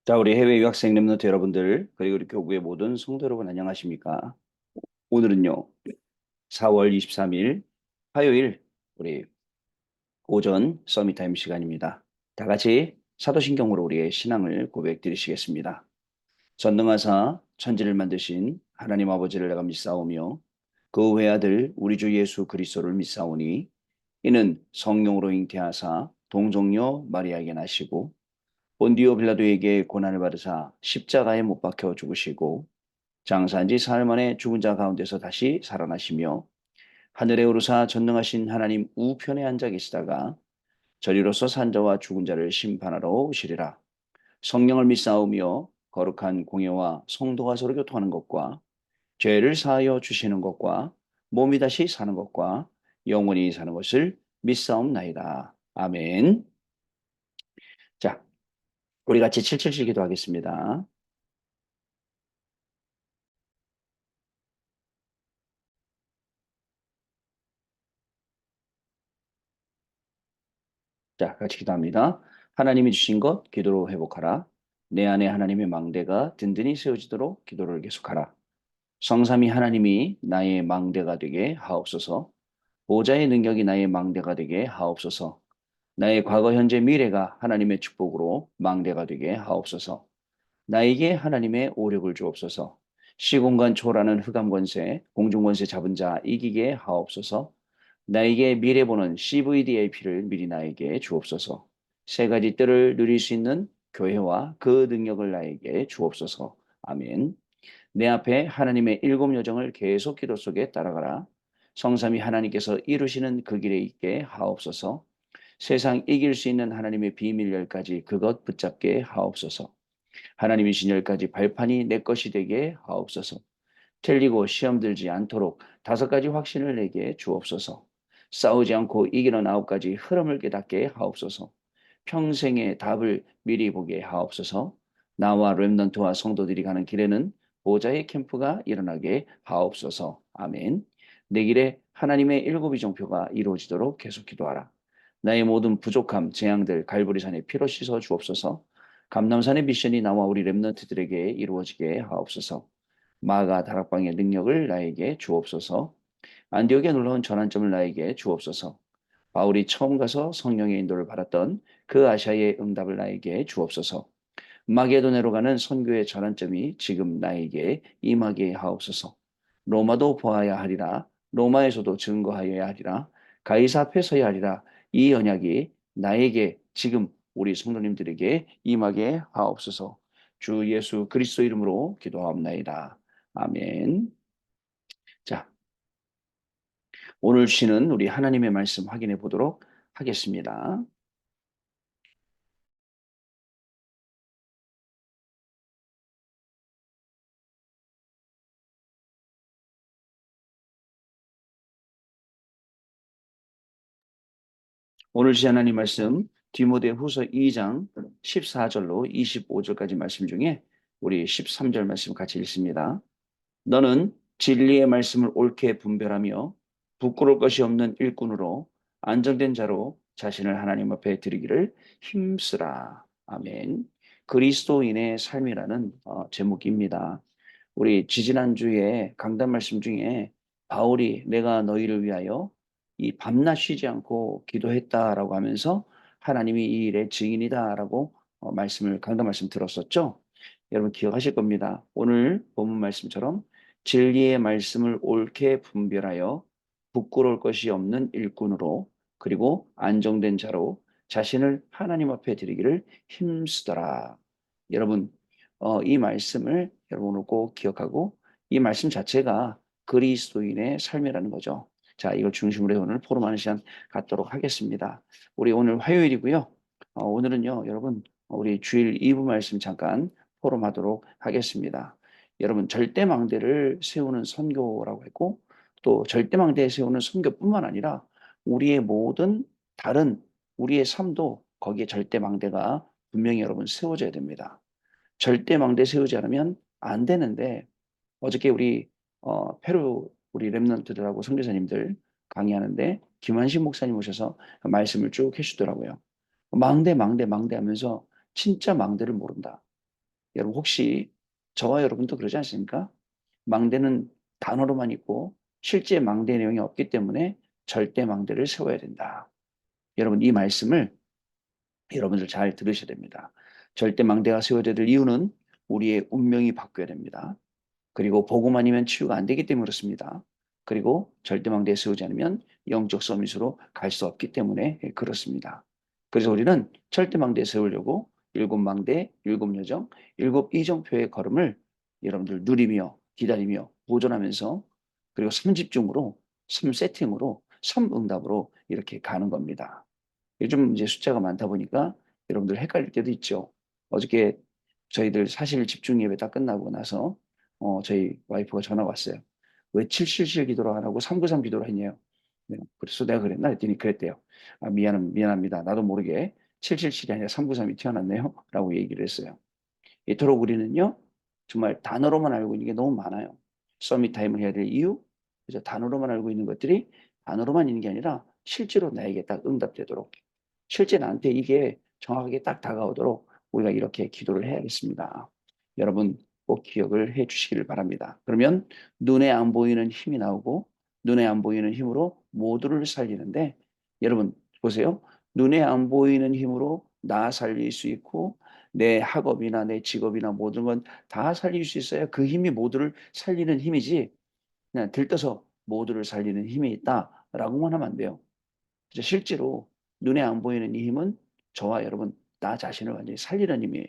자, 우리 해외 유학생 랩런트 여러분들, 그리고 우리 교구의 모든 성도 여러분 안녕하십니까? 오늘은요, 4월 23일 화요일 우리 오전 서밋타임 시간입니다. 다 같이 사도신경으로 우리의 신앙을 고백 드리시겠습니다. 전능하사 천지를 만드신 하나님 아버지를 내가 믿사오며 그 외아들 우리 주 예수 그리스도를 믿사오니 이는 성령으로 잉태하사 동정녀 마리아에게 나시고 본디오 빌라도에게 고난을 받으사 십자가에 못 박혀 죽으시고 장사한 지 사흘 만에 죽은 자 가운데서 다시 살아나시며 하늘에 오르사 전능하신 하나님 우편에 앉아 계시다가 저리로서 산자와 죽은 자를 심판하러 오시리라. 성령을 믿사오며 거룩한 공예와 성도가 서로 교통하는 것과 죄를 사하여 주시는 것과 몸이 다시 사는 것과 영원히 사는 것을 믿사옵나이다. 아멘. 자, 우리 같이 777 기도하겠습니다. 자, 같이 기도합니다. 하나님이 주신 것 기도로 회복하라. 내 안에 하나님의 망대가 든든히 세워지도록 기도를 계속하라. 성삼위 하나님이 나의 망대가 되게 하옵소서. 보좌의 능력이 나의 망대가 되게 하옵소서. 나의 과거, 현재, 미래가 하나님의 축복으로 망대가 되게 하옵소서. 나에게 하나님의 오력을 주옵소서. 시공간 초라는 흑암 권세, 공중 권세 잡은 자 이기게 하옵소서. 나에게 미래 보는 CVDAP를 미리 나에게 주옵소서. 세 가지 뜰을 누릴 수 있는 교회와 그 능력을 나에게 주옵소서. 아멘. 내 앞에 하나님의 일곱 여정을 계속 기도 속에 따라가라. 성삼위 하나님께서 이루시는 그 길에 있게 하옵소서. 세상 이길 수 있는 하나님의 비밀 열까지 그것 붙잡게 하옵소서. 하나님의 진열까지 발판이 내 것이 되게 하옵소서. 틀리고 시험 들지 않도록 다섯 가지 확신을 내게 주옵소서. 싸우지 않고 이기는 아홉 가지 흐름을 깨닫게 하옵소서. 평생의 답을 미리 보게 하옵소서. 나와 렘넌트와 성도들이 가는 길에는 보좌의 캠프가 일어나게 하옵소서. 아멘. 내 길에 하나님의 일곱이 종표가 이루어지도록 계속 기도하라. 나의 모든 부족함, 재앙들 갈보리산에 피로 씻어 주옵소서. 감남산의 미션이 나와 우리 렘넌트들에게 이루어지게 하옵소서. 마가 다락방의 능력을 나에게 주옵소서. 안디옥에 놀라운 전환점을 나에게 주옵소서. 바울이 처음 가서 성령의 인도를 받았던 그 아시아의 응답을 나에게 주옵소서. 마게도네로 가는 선교의 전환점이 지금 나에게 임하게 하옵소서. 로마도 보아야 하리라. 로마에서도 증거하여야 하리라. 가이사 앞에 서야 하리라. 이 언약이 나에게 지금 우리 성도님들에게 임하게 하옵소서. 주 예수 그리스도 이름으로 기도하옵나이다. 아멘. 자, 오늘 주시는 우리 하나님의 말씀 확인해 보도록 하겠습니다. 오늘 주신 하나님 말씀 디모데후서 2장 14절로 25절까지 말씀 중에 우리 13절 말씀 같이 읽습니다. 너는 진리의 말씀을 옳게 분별하며 부끄러울 것이 없는 일꾼으로 안정된 자로 자신을 하나님 앞에 드리기를 힘쓰라. 아멘. 그리스도인의 삶이라는 제목입니다. 우리 지지난주에 강단 말씀 중에 바울이 내가 너희를 위하여 이 밤낮 쉬지 않고 기도했다라고 하면서 하나님이 이 일의 증인이다라고 강단 말씀 들었었죠. 여러분 기억하실 겁니다. 오늘 본문 말씀처럼 진리의 말씀을 옳게 분별하여 부끄러울 것이 없는 일꾼으로 그리고 안정된 자로 자신을 하나님 앞에 드리기를 힘쓰더라. 여러분 이 말씀을 여러분은 꼭 기억하고 이 말씀 자체가 그리스도인의 삶이라는 거죠. 자, 이걸 중심으로 해서 오늘 포럼하는 시간 갖도록 하겠습니다. 우리 오늘 화요일이고요. 오늘은요, 여러분, 우리 주일 2부 말씀 잠깐 포럼하도록 하겠습니다. 여러분, 절대망대를 세우는 선교라고 했고, 또 절대망대에 세우는 선교뿐만 아니라 우리의 모든 다른 우리의 삶도 거기에 절대망대가 분명히 여러분 세워져야 됩니다. 절대망대 세우지 않으면 안 되는데 어저께 우리 페루 우리 랩런트들하고 선교사님들 강의하는데 김한식 목사님 오셔서 말씀을 쭉 해주더라고요. 망대 망대 망대 하면서 진짜 망대를 모른다. 여러분 혹시 저와 여러분도 그러지 않습니까? 망대는 단어로만 있고 실제 망대 내용이 없기 때문에 절대 망대를 세워야 된다. 여러분 이 말씀을 여러분들 잘 들으셔야 됩니다. 절대 망대가 세워야 될 이유는 우리의 운명이 바뀌어야 됩니다. 그리고 복음 아니면 치유가 안 되기 때문에 그렇습니다. 그리고 절대 망대에 세우지 않으면 영적 서밋으로 갈 수 없기 때문에 그렇습니다. 그래서 우리는 절대 망대에 세우려고 일곱 망대, 일곱 여정, 일곱 이정표의 걸음을 여러분들 누리며 기다리며 보존하면서 그리고 3집중으로 3세팅으로 3응답으로 이렇게 가는 겁니다. 요즘 이제 숫자가 많다 보니까 여러분들 헷갈릴 때도 있죠. 어저께 저희들 사실 집중 예배 다 끝나고 나서 저희 와이프가 전화가 왔어요. 왜 777 기도로 안 하고 393 기도로 했냐요. 네, 그래서 내가 그랬나 했더니 그랬대요. 아, 미안합니다. 나도 모르게 777이 아니라 393이 튀어났네요. 라고 얘기를 했어요. 이토록 우리는요, 정말 단어로만 알고 있는 게 너무 많아요. 서밋 타임을 해야 될 이유, 그래서 단어로만 알고 있는 것들이 단어로만 있는 게 아니라 실제로 나에게 딱 응답되도록, 실제 나한테 이게 정확하게 딱 다가오도록 우리가 이렇게 기도를 해야겠습니다. 여러분 꼭 기억을 해 주시기를 바랍니다. 그러면 눈에 안 보이는 힘이 나오고 눈에 안 보이는 힘으로 모두를 살리는데 여러분 보세요. 눈에 안 보이는 힘으로 나 살릴 수 있고 내 학업이나 내 직업이나 모든 건 다 살릴 수 있어야 그 힘이 모두를 살리는 힘이지 그냥 들떠서 모두를 살리는 힘이 있다라고만 하면 안 돼요. 실제로 눈에 안 보이는 이 힘은 저와 여러분 나 자신을 완전히 살리는 힘이에요.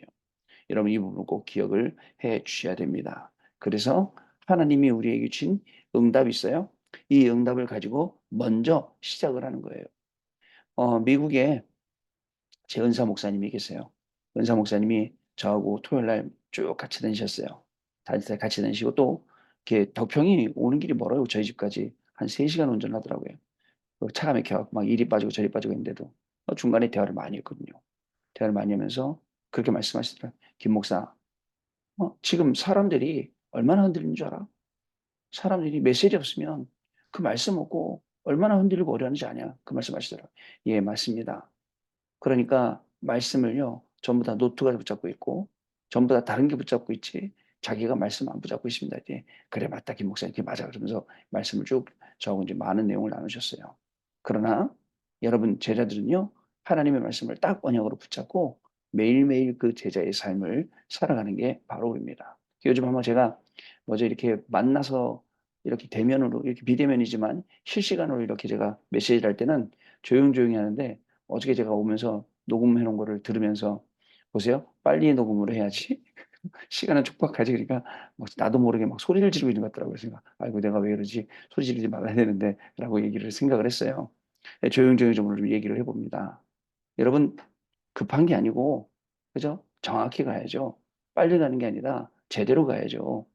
여러분 이 부분 꼭 기억을 해 주셔야 됩니다. 그래서 하나님이 우리에게 주신 응답이 있어요. 이 응답을 가지고 먼저 시작을 하는 거예요. 미국에 제 은사 목사님이 계세요. 은사 목사님이 저하고 토요일 날 쭉 같이 다니셨어요. 같이 다니시고 또 이렇게 덕평이 오는 길이 멀어요. 저희 집까지 한 3시간 운전하더라고요. 차가 막혀갖고 막 이리 빠지고 저리 빠지고 있는데도 중간에 대화를 많이 했거든요. 대화를 많이 하면서 그렇게 말씀하시더라고요. 김 목사, 지금 사람들이 얼마나 흔들리는 줄 알아? 사람들이 메시지 없으면 그 말씀 없고 얼마나 흔들리고 어려운지 아냐? 그 말씀 하시더라고요. 예, 맞습니다. 그러니까 말씀을요, 전부 다 노트가 붙잡고 있고, 전부 다 다른 게 붙잡고 있지, 자기가 말씀 안 붙잡고 있습니다. 이제, 그래, 맞다, 김 목사님. 그게 맞아. 그러면서 말씀을 쭉 저하고 이제 많은 내용을 나누셨어요. 그러나 여러분 제자들은요, 하나님의 말씀을 딱 언약으로 붙잡고 매일매일 그 제자의 삶을 살아가는 게 바로 우리입니다. 요즘 한번 제가 뭐죠, 이렇게 만나서 이렇게 대면으로, 이렇게 비대면이지만 실시간으로 이렇게 제가 메시지를 할 때는 조용조용히 하는데 어저께 제가 오면서 녹음해 놓은 거를 들으면서 보세요. 빨리 녹음을 해야지. 시간은 촉박하지. 그러니까 막 나도 모르게 막 소리를 지르고 있는 것 같더라고요. 그래서 '아이고 내가 왜 이러지? 소리 지르지 말아야 되는데.'라고 얘기를 생각을 했어요. 예, 조용조용히 좀 오늘 얘기를 해 봅니다. 여러분 급한 게 아니고 그죠? 정확히 가야죠. 빨리 가는 게 아니라 제대로 가야죠.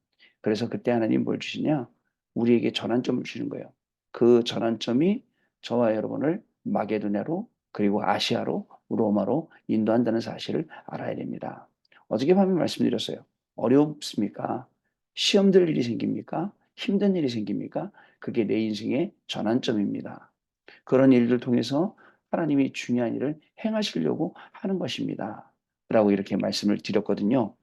그래서 그때 하나님 뭘 주시냐? 우리에게 전환점을 주시는 거예요. 그 전환점이 저와 여러분을 마게도냐로 그리고 아시아로 로마로 인도한다는 사실을 알아야 됩니다. 어저께 밤에 말씀드렸어요. 어렵습니까? 시험 들 일이 생깁니까? 힘든 일이 생깁니까? 그게 내 인생의 전환점입니다. 그런 일들을 통해서 하나님이 중요한 일을 행하시려고 하는 것입니다. 라고 이렇게 말씀을 드렸거든요.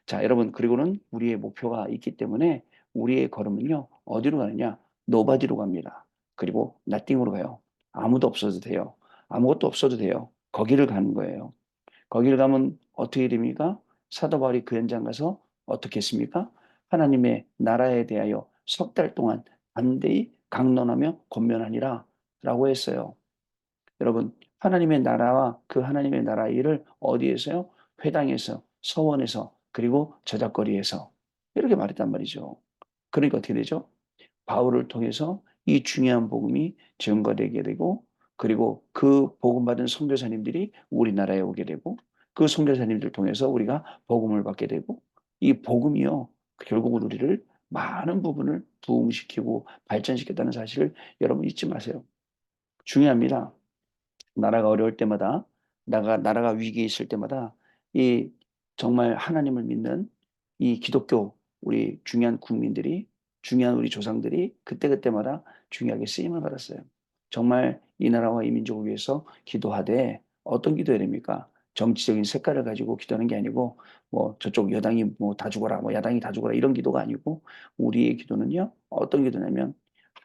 자, 여러분, 그리고는 우리의 목표가 있기 때문에 우리의 걸음은요, 어디로 가느냐? 노바디로 갑니다. 그리고 나띵으로 가요. 아무도 없어도 돼요. 아무것도 없어도 돼요. 거기를 가는 거예요. 거기를 가면 어떻게 됩니까? 사도 바울이 그 현장 가서 어떻게 했습니까? 하나님의 나라에 대하여 석 달 동안 담대히 강론하며 권면하니라 라고 했어요. 여러분, 하나님의 나라와 그 하나님의 나라 일을 어디에서요? 회당에서, 서원에서, 그리고 저작거리에서 이렇게 말했단 말이죠. 그러니까 어떻게 되죠? 바울을 통해서 이 중요한 복음이 증거되게 되고 그리고 그 복음받은 선교사님들이 우리나라에 오게 되고 그 선교사님들 통해서 우리가 복음을 받게 되고 이 복음이요. 결국은 우리를 많은 부분을 부흥시키고 발전시켰다는 사실을 여러분 잊지 마세요. 중요합니다. 나라가 어려울 때마다 나라가 위기에 있을 때마다 이 정말 하나님을 믿는 이 기독교 우리 중요한 국민들이 중요한 우리 조상들이 그때그때마다 중요하게 쓰임을 받았어요. 정말 이 나라와 이 민족을 위해서 기도하되 어떤 기도해야 됩니까? 정치적인 색깔을 가지고 기도하는 게 아니고 뭐 저쪽 여당이 뭐 다 죽어라, 뭐 야당이 다 죽어라 이런 기도가 아니고 우리의 기도는요. 어떤 기도냐면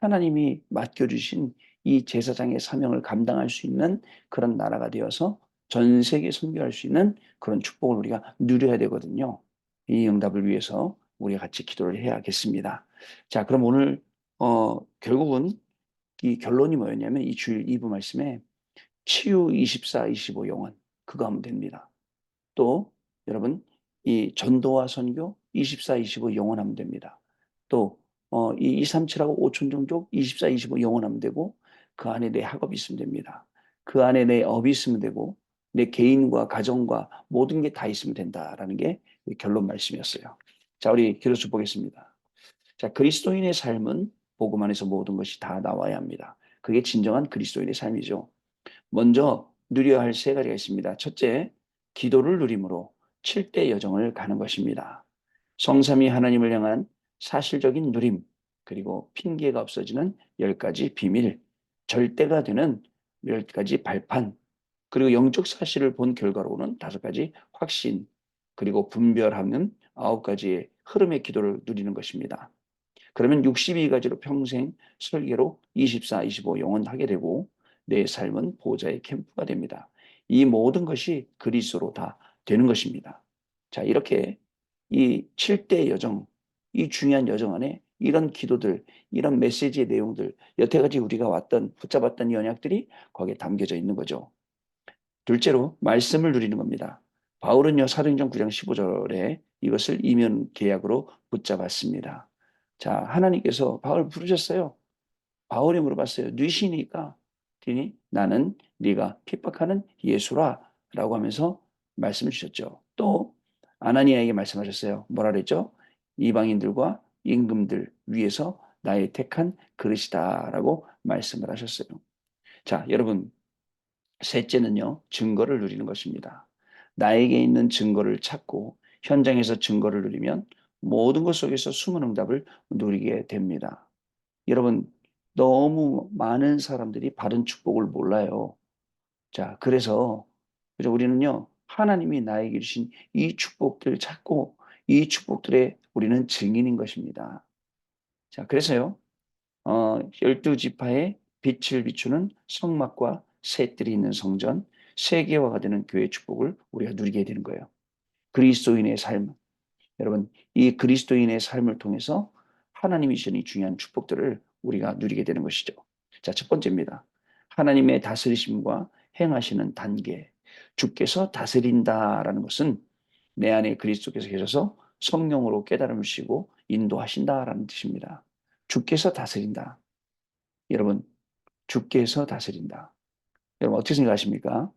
하나님이 맡겨주신 이 제사장의 사명을 감당할 수 있는 그런 나라가 되어서 전 세계 선교할 수 있는 그런 축복을 우리가 누려야 되거든요. 이 응답을 위해서 우리가 같이 기도를 해야겠습니다. 자, 그럼 오늘 결국은 이 결론이 뭐였냐면 이 주일 2부 말씀에 치유 24, 25 영혼 그거 하면 됩니다. 또 여러분 이 전도와 선교 24, 25 영원하면 됩니다. 또 이 237하고 5천 종족 24, 25 영원하면 되고 그 안에 내 학업이 있으면 됩니다. 그 안에 내 업이 있으면 되고 내 개인과 가정과 모든 게 다 있으면 된다라는 게 결론 말씀이었어요. 자, 우리 기도수 보겠습니다. 자, 그리스도인의 삶은 복음 안에서 모든 것이 다 나와야 합니다. 그게 진정한 그리스도인의 삶이죠. 먼저 누려야 할 세 가지가 있습니다. 첫째, 기도를 누림으로 7대 여정을 가는 것입니다. 성삼위 하나님을 향한 사실적인 누림, 그리고 핑계가 없어지는 10가지 비밀, 절대가 되는 10가지 발판, 그리고 영적 사실을 본 결과로는 5가지 확신, 그리고 분별하는 9가지의 흐름의 기도를 누리는 것입니다. 그러면 62가지로 평생 설계로 24, 25 영원하게 되고 내 삶은 보좌의 캠프가 됩니다. 이 모든 것이 그리스도로 다 되는 것입니다. 자, 이렇게 이 7대 여정, 이 중요한 여정 안에 이런 기도들, 이런 메시지의 내용들, 여태까지 우리가 붙잡았던 연약들이 거기에 담겨져 있는 거죠. 둘째로 말씀을 누리는 겁니다. 바울은요, 사도행전 9장 15절에 이것을 이면 계약으로 붙잡았습니다. 자, 하나님께서 바울을 부르셨어요. 바울이 물어봤어요. 누구시니까? 그러니 나는 네가 핍박하는 예수라 라고 하면서 말씀을 주셨죠. 또 아나니아에게 말씀하셨어요. 뭐라 그랬죠? 이방인들과 임금들 위에서 나의 택한 그릇이다 라고 말씀을 하셨어요. 자, 여러분, 셋째는요, 증거를 누리는 것입니다. 나에게 있는 증거를 찾고 현장에서 증거를 누리면 모든 것 속에서 숨은 응답을 누리게 됩니다. 여러분, 너무 많은 사람들이 받은 축복을 몰라요. 자, 그래서 우리는요, 하나님이 나에게 주신 이 축복들을 찾고 이 축복들의 우리는 증인인 것입니다. 자, 그래서요, 12지파의 빛을 비추는 성막과 셋들이 있는 성전, 세계화가 되는 교회의 축복을 우리가 누리게 되는 거예요. 그리스도인의 삶, 여러분, 이 그리스도인의 삶을 통해서 하나님이 주신 이 중요한 축복들을 우리가 누리게 되는 것이죠. 자, 첫 번째입니다. 하나님의 다스리심과 행하시는 단계. 주께서 다스린다라는 것은 내 안에 그리스도께서 계셔서 성령으로 깨달음을 주시고 인도하신다라는 뜻입니다. 주께서 다스린다. 여러분, 주께서 다스린다. 여러분, 어떻게 생각하십니까?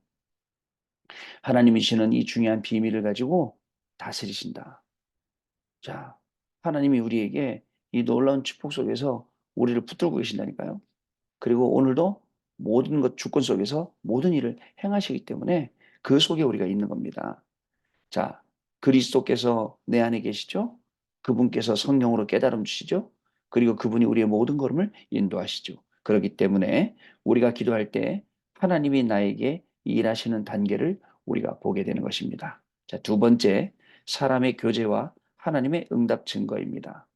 하나님이 주시는 이 중요한 비밀을 가지고 다스리신다. 자, 하나님이 우리에게 이 놀라운 축복 속에서 우리를 붙들고 계신다니까요. 그리고 오늘도 모든 것 주권 속에서 모든 일을 행하시기 때문에 그 속에 우리가 있는 겁니다. 자, 그리스도께서 내 안에 계시죠? 그분께서 성령으로 깨달음 주시죠? 그리고 그분이 우리의 모든 걸음을 인도하시죠. 그렇기 때문에 우리가 기도할 때 하나님이 나에게 일하시는 단계를 우리가 보게 되는 것입니다. 자, 두 번째, 사람의 교제와 하나님의 응답 증거입니다.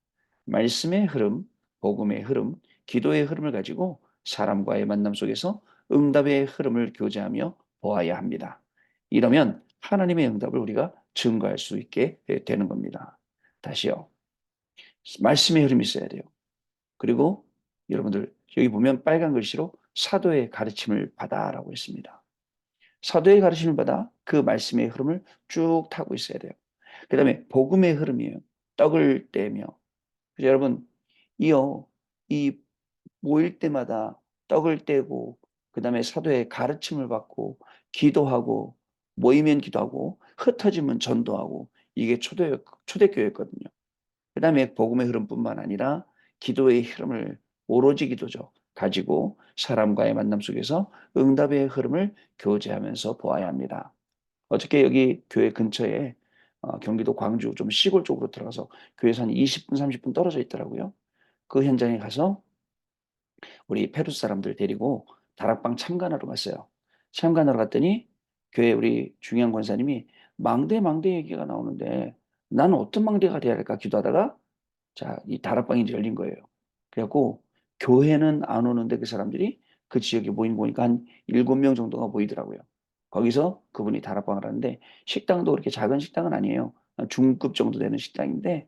말씀의 흐름, 복음의 흐름, 기도의 흐름을 가지고 사람과의 만남 속에서 응답의 흐름을 교제하며 보아야 합니다. 이러면 하나님의 응답을 우리가 증거할 수 있게 되는 겁니다. 다시요. 말씀의 흐름이 있어야 돼요. 그리고 여러분들 여기 보면 빨간 글씨로 사도의 가르침을 받아라고 했습니다. 사도의 가르침을 받아 그 말씀의 흐름을 쭉 타고 있어야 돼요. 그 다음에 복음의 흐름이에요. 떡을 떼며. 그래서 여러분, 이 모일 때마다 떡을 떼고, 그 다음에 사도의 가르침을 받고, 기도하고, 모이면 기도하고, 흩어지면 전도하고, 이게 초대교회였거든요. 그 다음에 복음의 흐름뿐만 아니라 기도의 흐름을 오로지 기도죠. 가지고 사람과의 만남 속에서 응답의 흐름을 교제하면서 보아야 합니다. 어저께 여기 교회 근처에 경기도 광주 좀 시골 쪽으로 들어가서 교회에서 한 20분, 30분 떨어져 있더라고요. 그 현장에 가서 우리 페루 사람들 데리고 다락방 참관하러 갔어요. 참관하러 갔더니 교회 우리 중요한 권사님이 망대 얘기가 나오는데 나는 어떤 망대가 돼야 할까 기도하다가 자, 이 다락방이 이제 열린 거예요. 그래갖고 교회는 안 오는데 그 사람들이 그 지역에 모인 거 보니까 한 7명 정도가 모이더라고요. 거기서 그분이 다락방을 하는데 식당도 그렇게 작은 식당은 아니에요. 중급 정도 되는 식당인데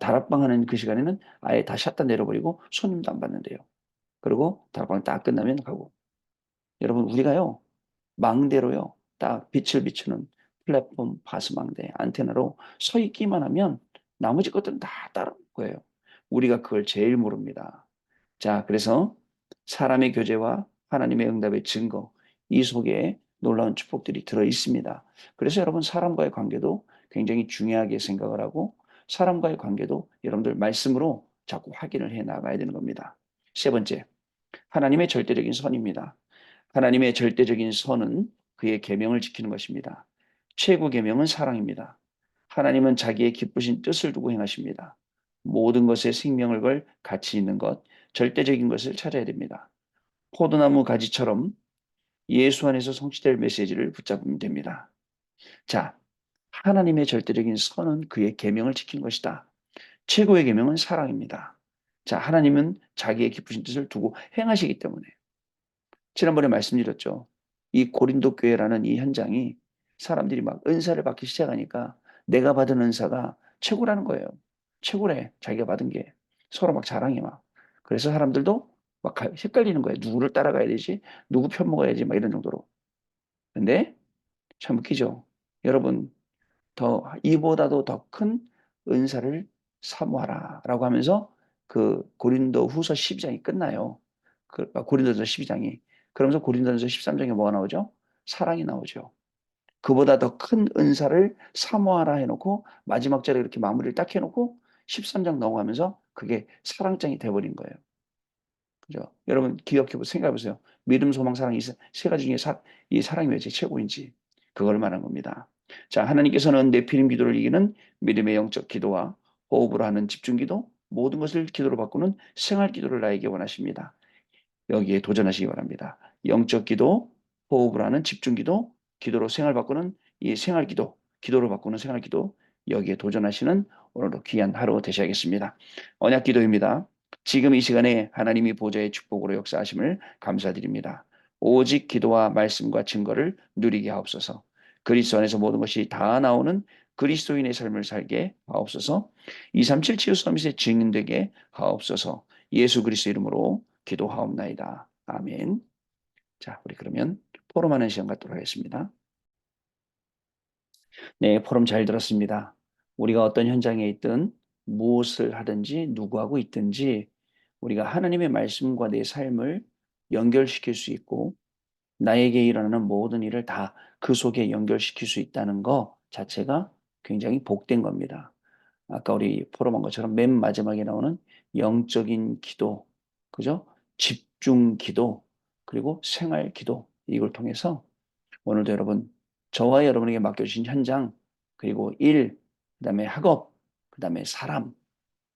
다락방 하는 그 시간에는 아예 다 샷다 내려버리고 손님도 안 받는데요. 그리고 다락방 딱 끝나면 가고. 여러분 우리가요. 망대로요. 딱 빛을 비추는 플랫폼 파스망대 안테나로 서 있기만 하면 나머지 것들은 다 따라올 거예요. 우리가 그걸 제일 모릅니다. 자, 그래서 사람의 교제와 하나님의 응답의 증거, 이 속에 놀라운 축복들이 들어 있습니다. 그래서 여러분 사람과의 관계도 굉장히 중요하게 생각을 하고 사람과의 관계도 여러분들 말씀으로 자꾸 확인을 해 나가야 되는 겁니다. 세 번째, 하나님의 절대적인 선입니다. 하나님의 절대적인 선은 그의 계명을 지키는 것입니다. 최고 계명은 사랑입니다. 하나님은 자기의 기쁘신 뜻을 두고 행하십니다. 모든 것에 생명을 걸 가치 있는 것, 절대적인 것을 찾아야 됩니다. 포도나무 가지처럼 예수 안에서 성취될 메시지를 붙잡으면 됩니다. 자, 하나님의 절대적인 선은 그의 계명을 지키는 것이다. 최고의 계명은 사랑입니다. 자, 하나님은 자기의 기쁘신 뜻을 두고 행하시기 때문에 지난번에 말씀드렸죠. 이 고린도 교회라는 이 현장이 사람들이 막 은사를 받기 시작하니까 내가 받은 은사가 최고라는 거예요. 최고래. 자기가 받은 게. 서로 막 자랑해 막. 그래서 사람들도 막 헷갈리는 거예요. 누구를 따라가야 되지? 누구 편 먹어야지? 막 이런 정도로. 근데 참 웃기죠. 여러분, 이보다도 더 큰 은사를 사모하라라고 하면서 그 고린도 후서 12장이 끝나요. 고린도전서 12장이. 그러면서 고린도전서 13장에 뭐가 나오죠? 사랑이 나오죠. 그보다 더 큰 은사를 사모하라 해놓고 마지막 절에 이렇게 마무리를 딱 해놓고 13장 넘어가면서 그게 사랑장이 돼버린 거예요. 그죠? 여러분 기억해보세요. 생각해보세요. 믿음, 소망, 사랑 이 세 가지 중에 이 사랑이 왜 제일 최고인지 그걸 말한 겁니다. 자, 하나님께서는 네피림 기도를 이기는 믿음의 영적 기도와 호흡으로 하는 집중 기도, 모든 것을 기도로 바꾸는 생활 기도를 나에게 원하십니다. 여기에 도전하시기 바랍니다. 영적 기도, 호흡을 하는 집중 기도, 기도로 생활 바꾸는 이 생활 기도, 기도로 바꾸는 생활 기도, 여기에 도전하시는 오늘도 귀한 하루 되셔야겠습니다. 언약 기도입니다. 지금 이 시간에 하나님이 보좌의 축복으로 역사하심을 감사드립니다. 오직 기도와 말씀과 증거를 누리게 하옵소서. 그리스도 안에서 모든 것이 다 나오는 그리스도인의 삶을 살게 하옵소서. 237 치유 서밋의 증인되게 하옵소서. 예수 그리스도 이름으로 기도하옵나이다. 아멘. 자, 우리 그러면 포럼하는 시간 갖도록 하겠습니다. 네, 포럼 잘 들었습니다. 우리가 어떤 현장에 있든 무엇을 하든지 누구하고 있든지 우리가 하나님의 말씀과 내 삶을 연결시킬 수 있고 나에게 일어나는 모든 일을 다 그 속에 연결시킬 수 있다는 것 자체가 굉장히 복된 겁니다. 아까 우리 포럼한 것처럼 맨 마지막에 나오는 영적인 기도, 그죠? 집중 기도, 그리고 생활 기도, 이걸 통해서 오늘도 여러분, 저와 여러분에게 맡겨주신 현장, 그리고 일, 그 다음에 학업, 그 다음에 사람,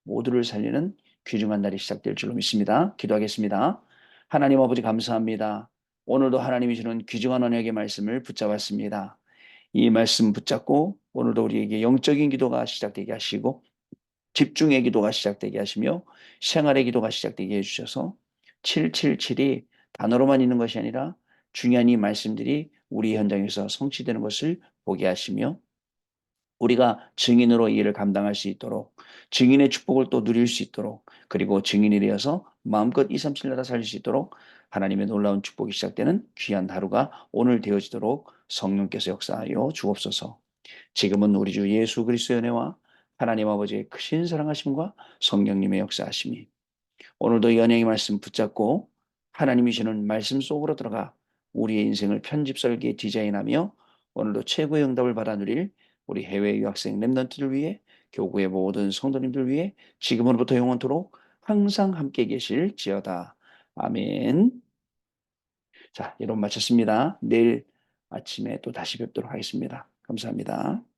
모두를 살리는 귀중한 날이 시작될 줄로 믿습니다. 기도하겠습니다. 하나님 아버지 감사합니다. 오늘도 하나님이 주는 귀중한 언약의 말씀을 붙잡았습니다. 이 말씀 붙잡고 오늘도 우리에게 영적인 기도가 시작되게 하시고 집중의 기도가 시작되게 하시며 생활의 기도가 시작되게 해주셔서 777이 단어로만 있는 것이 아니라 중요한 이 말씀들이 우리 현장에서 성취되는 것을 보게 하시며 우리가 증인으로 이 일을 감당할 수 있도록 증인의 축복을 또 누릴 수 있도록 그리고 증인이 되어서 마음껏 237 나라 살릴 수 있도록 하나님의 놀라운 축복이 시작되는 귀한 하루가 오늘 되어지도록 성령께서 역사하여 주옵소서. 지금은 우리 주 예수 그리스도의 은혜와 하나님 아버지의 크신 사랑하심과 성령님의 역사하심이 오늘도 연예의 말씀 붙잡고 하나님이 주는 말씀 속으로 들어가 우리의 인생을 편집설계에 디자인하며 오늘도 최고의 응답을 받아 누릴 우리 해외 유학생 랩런트들 위해 교구의 모든 성도님들 위해 지금으로부터 영원토록 항상 함께 계실지어다. 아멘. 자, 여러분 마쳤습니다. 내일 아침에 또 다시 뵙도록 하겠습니다. 감사합니다.